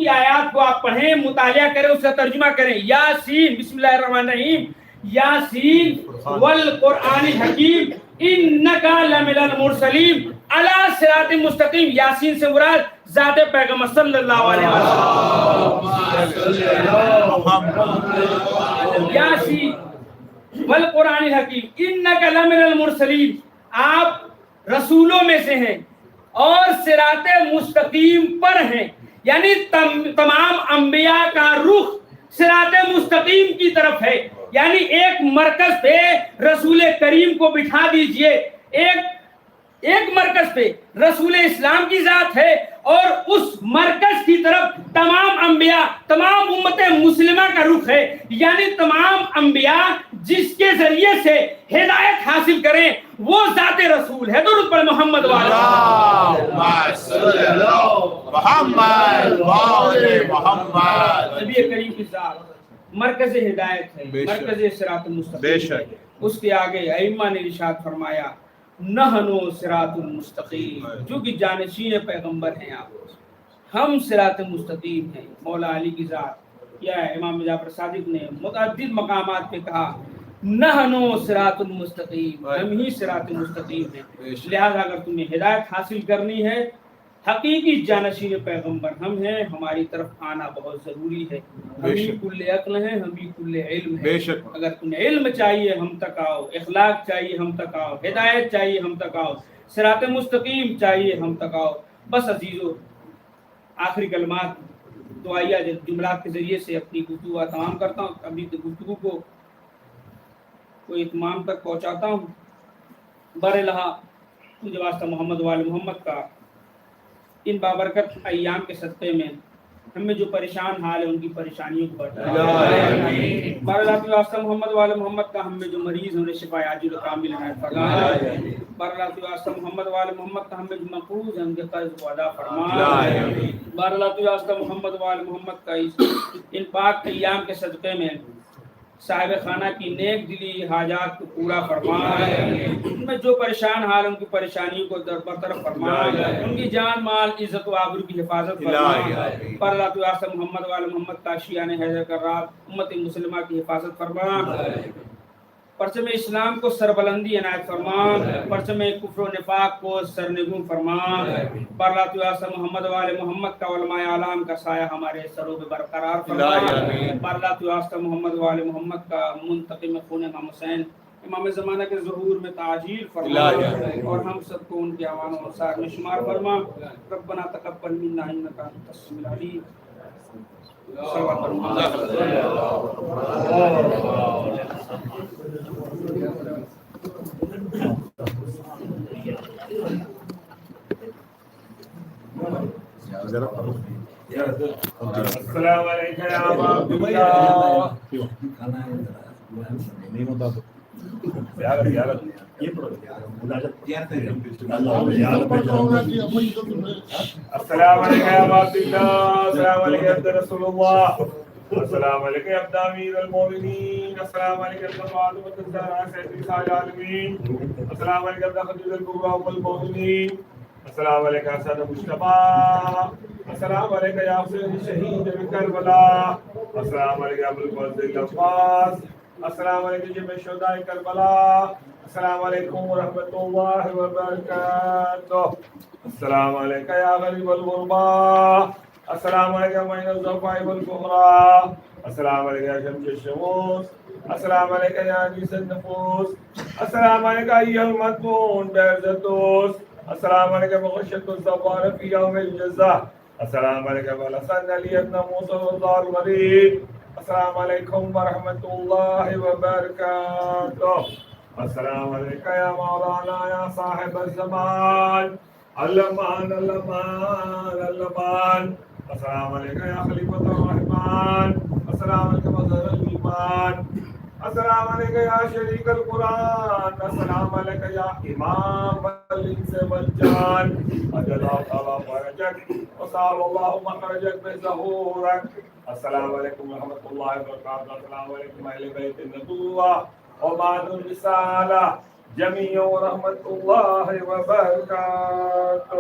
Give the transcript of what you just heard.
کی آیات کو آپ پڑھیں، مطالعہ کریں، اس کا ترجمہ کریں. یاسین، بسم اللہ الرحمن الرحیم، یاسین والقرآن الحکیم انک لمن المرسلین علی صراط مستقیم. یاسین سے مراد ذات پیغمبر صلی اللہ علیہ وسلم. یاسین والقرآن الحکیم انک لمن المرسلین، آپ رسولوں میں سے ہیں اور صراط مستقیم پر ہیں. یعنی تمام انبیاء کا رخ صراط مستقیم کی طرف ہے. یعنی ایک مرکز پہ رسول کریم کو بٹھا دیجئے، ایک مرکز پہ رسول اسلام کی ذات ہے اور اس مرکز کی طرف تمام انبیاء، تمام امت مسلمہ کا رخ ہے. یعنی تمام انبیاء جس کے ذریعے سے ہدایت حاصل کریں وہ ذات رسول ہے. درود پر محمد محمد. نبی کریم کی ذات مرکز ہدایت ہے، مرکز صراط المستقیم ہے. اس کے آگے ائمہ نے ارشاد فرمایا نحنو صراط المستقیم، جو کہ جانشین پیغمبر ہیں آپ، ہم صراط مستقیم ہیں. مولا علی کی ذات یا امام جعفر صادق نے متعدد مقامات پہ کہا نحنو صراط المستقیم، ہم ہی صراط مستقیم ہیں. لہذا اگر تمہیں ہدایت حاصل کرنی ہے، حقیقی جانشین پیغمبر ہم ہیں، ہماری طرف آنا بہت ضروری ہے. ہم ہی کل عقل ہیں، ہم ہی کل علم ہیں. اگر تمہیں علم چاہیے ہم تک آؤ، اخلاق چاہیے ہم تک آؤ، ہدایت چاہیے ہم تک آؤ، صراط مستقیم چاہیے ہم تک آؤ. بس عزیزو، آخری کلمات دعائیہ جملات کے ذریعے سے اپنی گفتگو تمام کرتا ہوں. ابھی گفتگو کو اتمام تک پہنچاتا ہوں. برلہا مجھے واسطہ محمد وال محمد کا ان بابرکت ایام کے صدقے میں ہم میں جو پریشان حال ہے ان کی پریشانیوں کو ہٹائے. بارلاتی واسطہ محمد وال محمد کا ہم میں جو مریض انہیں شفا عاجل و کامل عنایت فرمائے. بارلاتی واسطہ محمد وال محمد کا ہم میں جو مقروض ہیں ان کے قرض کو ادا فرمائے. بارلاتی واسطہ محمد وال محمد کا ان پاک ایام کے صدقے میں صاحب خانہ کی نیک دلی حاجات کو پورا فرمائے. ان میں جو پریشان حال ان کی پریشانیوں کو برطرف فرمائے. ان کی جان مال عزت و آبرو کی حفاظت فرمائے. پر اللہ تو واسطہ محمد وال محمد کا شیعان حیدر کرات امت مسلمہ کی حفاظت فرمائے. پرچم اسلام کو سربلندی عنایت فرمائے. پرچم کفر و نفاق کو سرنگوں فرمائے. پر اللہ تو واسطہ محمد وال محمد کا علماء اعلام کا سایہ ہمارے سروں پہ برقرار فرمائے. پر اللہ تو واسطہ محمد وال محمد کا منتقم خون امام حسین امام زمانہ کے ظہور میں تعجیل فرمائے اور ہم سب کو ان کے اعوان و انصار میں شمار فرما. ربنا تقبل منا انک انت السمیع العلیم. السلام علیکم یا ابا عبداللہ. السلام علیکم یا ابا عبداللہ. السلام علیکم عبد رسول اللہ. السلام علیکم عبد امیر المومنین. السلام علیکم عبد فاطمہ الزہرا سید نساء العالمین. السلام علیکم عبد خدیجہ الکبریٰ ام المومنین. السلام علیکم حسن مصطفیٰ. السلام علیکم یا حسین شہید کربلا. السلام علیکم ابو الفضل العباس. السلام علیکم جمع شہداء کربلا. السلام علیکم ورحمۃ اللہ وبرکاتہ. السلام علیکم یا غریب الغرباء. السلام علیکم معین الضعفاء والفقراء. السلام علیکم یا شمس الشموس. السلام علیکم یا انیس النفوس. السلام علیکم ایھا المدفون بعزتوس. السلام علیکم بغشۃ الزوار فی یوم الجزاء. السلام علیکم الحسن علی ابن موسیٰ رضا الغریب. السلام علیکم ورحمۃ اللہ وبرکاتہ. السلام علیکم یا مولانا یا صاحب الزمان المان المان المان. السلام علیکم یا خلیفۃ الرحمن. السلام علیکم ظہر الایمان. السلام علیکم یا شریک القرآن. السلام علیکم یا امام الانس والجان. اجل اللہ تعالی فرجک وصال اللہ مخرجک بظہورک. السلام علیکم ورحمۃ اللہ وبرکاتہ. السلام علیکم اہل بیت النبوہ وبعد الرسالہ جمیع ورحمۃ اللہ وبرکاتہ.